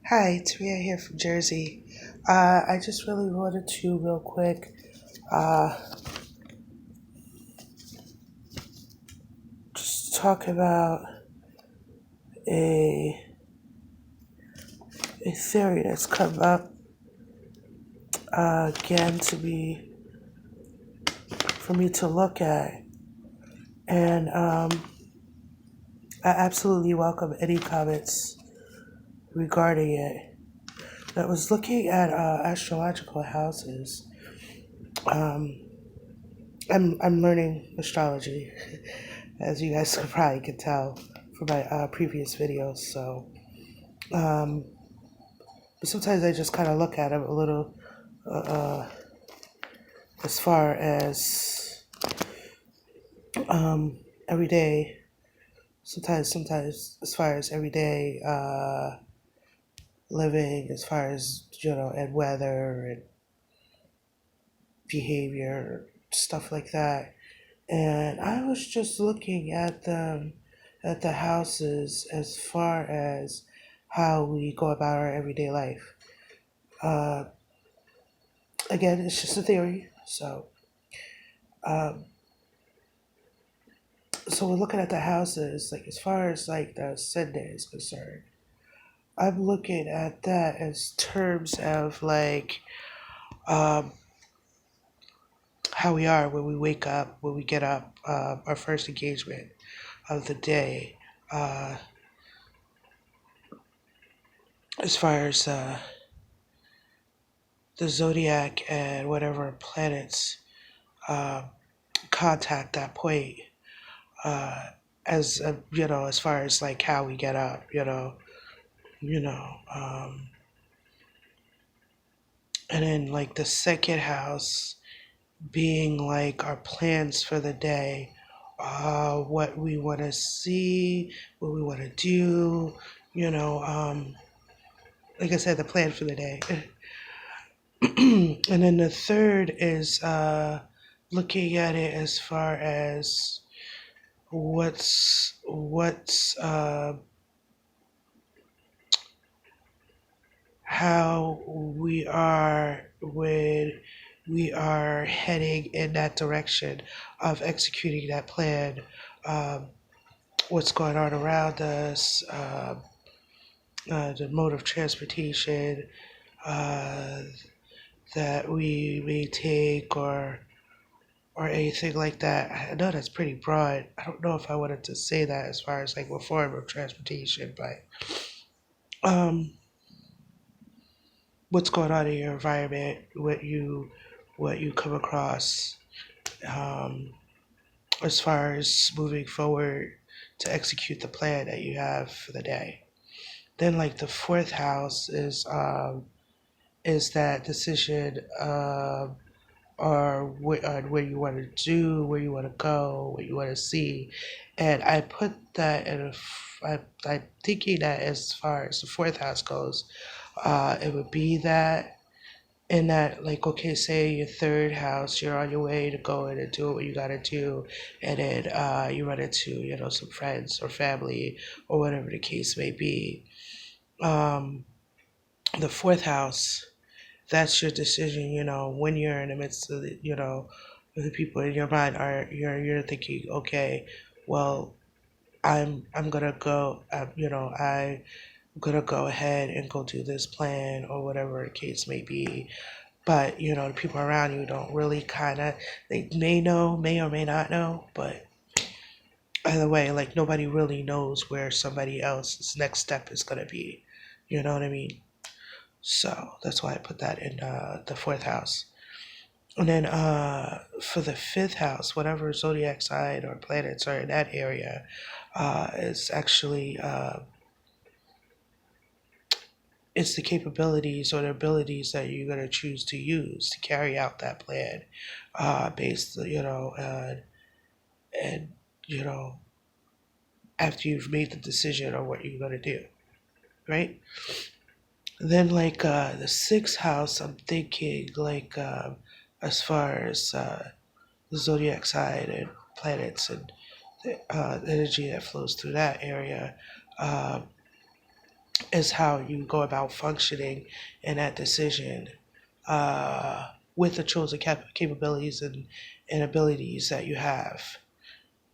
Hi, it's Ria here from Jersey. I just really wanted to, real quick, uh, just talk about a, a theory that's come up again for me to look at. And I absolutely welcome any comments regarding it. I was looking at astrological houses. Um, I'm learning astrology, as you guys probably can tell from my previous videos. Um, but sometimes I just kind of look at them a little, uh, as far as every day. Sometimes as far as everyday living, as far as and weather and behavior, stuff like that. And I was just looking at the houses as far as how we go about our everyday life. Uh, Again, it's just a theory. Um, so we're looking at the houses, like as far as like the ascendant is concerned. I'm looking at that as terms of like um, how we are when we wake up, when we get up, our first engagement of the day. Uh, as far as the zodiac and whatever planets uh, contact that point, uh, as far as like how we get up, you know. And then like the second house being like our plans for the day, what we want to see, what we want to do, you know, like I said, the plan for the day. And then the third is looking at it as far as what's how we are when we are heading in that direction of executing that plan. Um, what's going on around us, the mode of transportation uh, that we may take, or anything like that. I know that's pretty broad. I don't know if I wanted to say that as far as like what form of transportation, but um, what's going on in your environment, what you come across, um, as far as moving forward to execute the plan that you have for the day. Then like the fourth house is that decision or on where you want to do, where you want to go, what you want to see, and I put that I'm thinking that as far as the fourth house goes, it would be that in that like okay, say your third house, you're on your way to go in and do what you gotta do, and then you run into some friends or family or whatever the case may be. Um, the fourth house, that's your decision, when you're in the midst of the people in your mind are you're thinking, okay, well, I'm gonna go, I'm gonna go ahead and go do this plan or whatever the case may be. But the people around you don't really kind of, they may or may not know, but either way, like nobody really knows where somebody else's next step is gonna be. You know what I mean? So that's why I put that in the fourth house. And then for the fifth house, whatever zodiac sign or planets are in that area, is actually it's the capabilities or the abilities that you're going to choose to use to carry out that plan, based, and you know after you've made the decision on what you're going to do, right? Then like the sixth house, I'm thinking like as far as the zodiac sign and planets and the energy that flows through that area. Um, is how you go about functioning in that decision with the chosen capabilities and abilities that you have.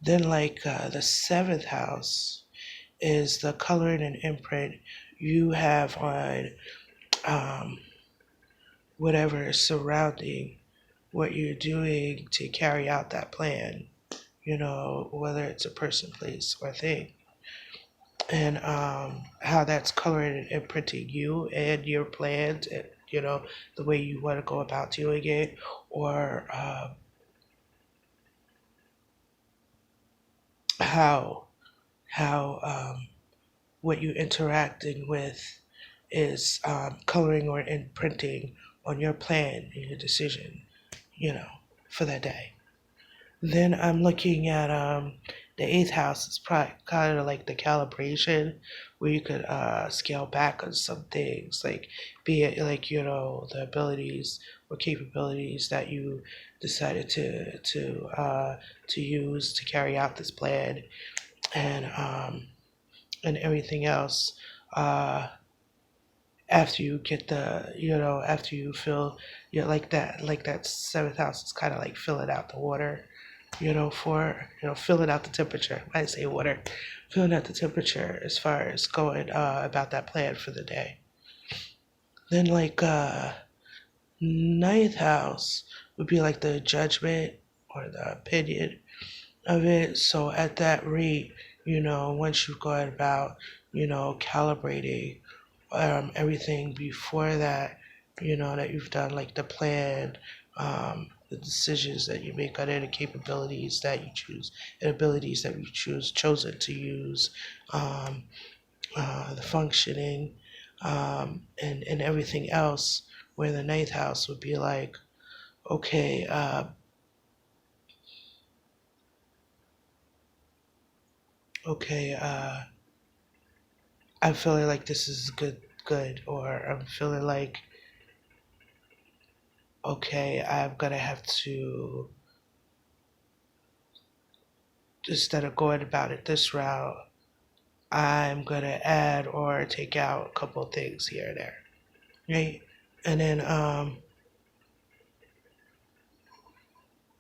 Then, like the seventh house is the coloring and imprint you have on um, whatever is surrounding what you're doing to carry out that plan, whether it's a person, place, or thing. And how that's coloring and imprinting you and your plans, and, the way you want to go about doing it, or how how what you're interacting with is coloring or imprinting on your plan and your decision, you know, for that day. Then I'm looking at the eighth house. It's probably kind of like the calibration where you could scale back on some things, like be it like the abilities or capabilities that you decided to use to carry out this plan, and everything else. Uh, After you get after you feel, like that seventh house is kind of like filling out the water, for filling out the temperature. I say water, filling out the temperature as far as going about that plan for the day. Then like ninth house would be like the judgment or the opinion of it. So at that rate, once you've gone about, calibrating everything before that, that you've done, like the plan, the decisions that you make on it, the capabilities that you choose, and abilities that you chosen to use, um, the functioning, and everything else, where the ninth house would be like, okay, okay, I'm feeling like this is good, or I'm feeling like, okay, I'm gonna have to, instead of going about it this route, I'm gonna add or take out a couple of things here and there, right? And then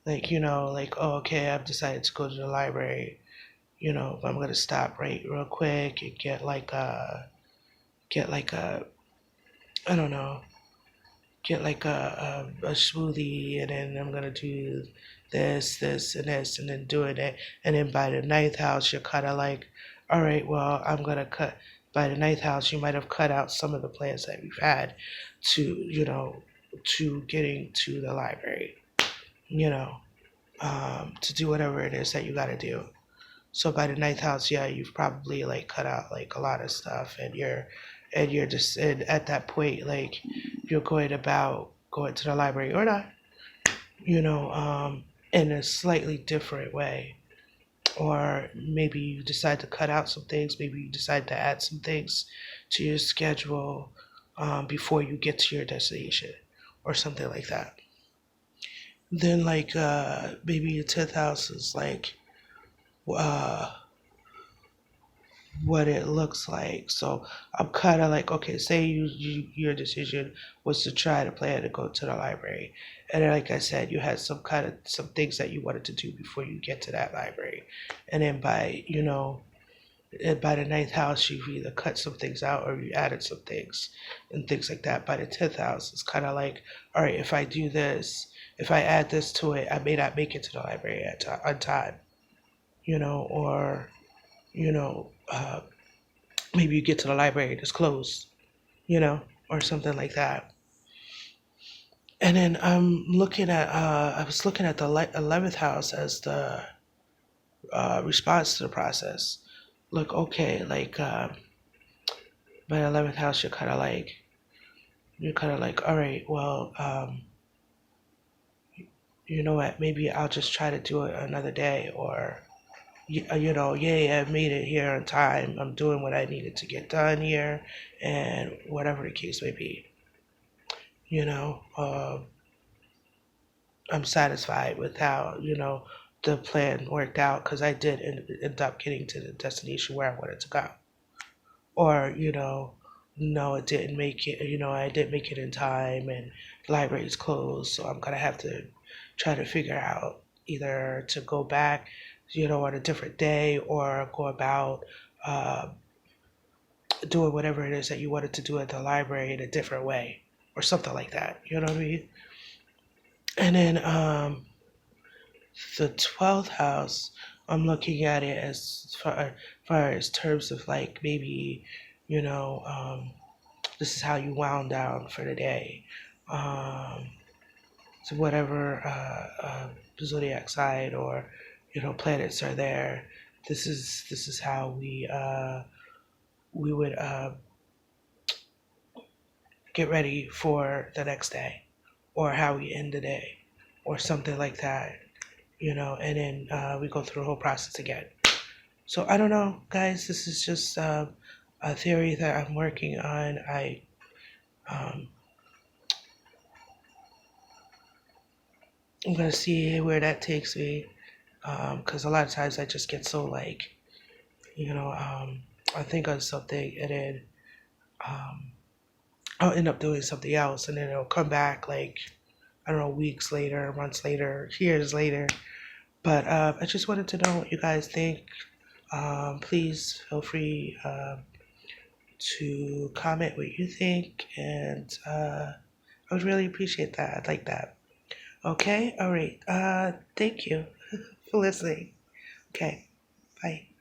like like, oh, okay, I've decided to go to the library. I'm gonna stop right real quick and get like a I don't know, get like a smoothie, and then I'm gonna do this, and this, and then doing it. And then by the ninth house, you're kind of like, all right, well, I'm gonna cut. By the ninth house, you might have cut out some of the plans that we've had to, to getting to the library, you know, to do whatever it is that you got to do. So by the ninth house, yeah, you've probably like cut out like a lot of stuff, and you're just, and at that point, like, you're going about going to the library or not, you know, um, in a slightly different way. Or maybe you decide to cut out some things. Maybe you decide to add some things to your schedule before you get to your destination, or something like that. Then like maybe your tenth house is like uh, what it looks like. So I'm kind of like, okay, say your decision was to try to plan to go to the library, and then, like I said, you had some things that you wanted to do before you get to that library, and then by the ninth house, you've either cut some things out or you added some things and things like that. By the tenth house, it's kind of like, all right, if I do this, if I add this to it, I may not make it to the library on time, or you know. Maybe you get to the library and it's closed, or something like that. And then I was looking at the 11th house as the response to the process. Look, okay, like by the 11th house, you're kind of like, all right, well, you know what? Maybe I'll just try to do it another day, or yay, I made it here on time. I'm doing what I needed to get done here, and whatever the case may be. You know, I'm satisfied with how the plan worked out, because I did end up getting to the destination where I wanted to go. or no, it didn't make it. I didn't make it in time, and the library's closed, so I'm gonna have to try to figure out either to go back, on a different day, or go about uh, doing whatever it is that you wanted to do at the library in a different way, or something like that. You know what I mean? And then the 12th house, I'm looking at it as far as terms of like maybe, you know, um, this is how you wound down for the day. Um, so whatever zodiac sign or planets are there, this is how we would get ready for the next day, or how we end the day, or something like that. And then we go through the whole process again. So I don't know, guys. This is just a theory that I'm working on. Um, I'm gonna see where that takes me, because a lot of times I just get so like, I think of something, and then um, I'll end up doing something else, and then it'll come back like, I don't know, weeks later, months later, years later. But I just wanted to know what you guys think. Please feel free to comment what you think, and I would really appreciate that. I'd like that. Okay, all right. Thank you for listening. Okay, bye.